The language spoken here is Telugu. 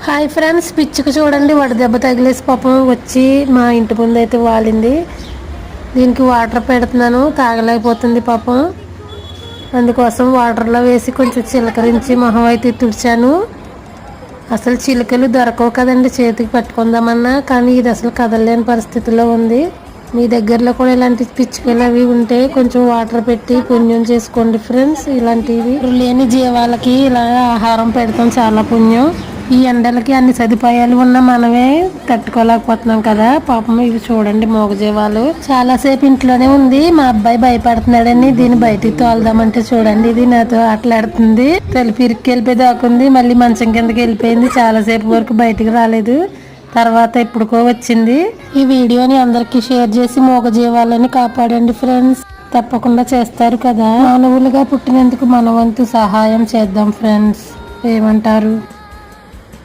హాయ్ ఫ్రెండ్స్, పిచ్చుకు చూడండి వడదెబ్బ తగిలేసి పాపం వచ్చి మా ఇంటి ముందు అయితే వాలింది. దీనికి వాటర్ పెడుతున్నాను, తాగలేకపోతుంది పాపం. అందుకోసం వాటర్లో వేసి కొంచెం చిలకరించి మొహం అయితే తుడిచాను. అసలు చిలుకలు దొరకవు కదండి చేతికి పట్టుకుందామన్నా, కానీ ఇది అసలు కదలలేని పరిస్థితిలో ఉంది. మీ దగ్గరలో కూడా ఇలాంటి పిచ్చుకలు అవి ఉంటే కొంచెం వాటర్ పెట్టి పుణ్యం చేసుకోండి ఫ్రెండ్స్. ఇలాంటివి లేని జీవాలకి ఇలా ఆహారం పెడతాం, చాలా పుణ్యం. ఈ ఎండలకి అన్ని సదుపాయాలు ఉన్నా మనమే తట్టుకోలేకపోతున్నాం కదా. పాపం ఇవి చూడండి మూగజీవాలు. చాలాసేపు ఇంట్లోనే ఉంది. మా అబ్బాయి భయపడుతున్నాడని దీన్ని బయటికి తోలుదామంటే చూడండి ఇది నాతో ఆటలాడుతుంది. తలుపు ఇరికి వెళ్ళిపోయి దాకుంది, మళ్ళీ మంచం కిందకి వెళ్ళిపోయింది. చాలాసేపు వరకు బయటికి రాలేదు, తర్వాత ఎప్పుడుకో వచ్చింది. ఈ వీడియోని అందరికీ షేర్ చేసి మూగజీవాలని కాపాడండి ఫ్రెండ్స్. తప్పకుండా చేస్తారు కదా. మానవులుగా పుట్టినందుకు మన వంతు సహాయం చేద్దాం ఫ్రెండ్స్. ఏమంటారు?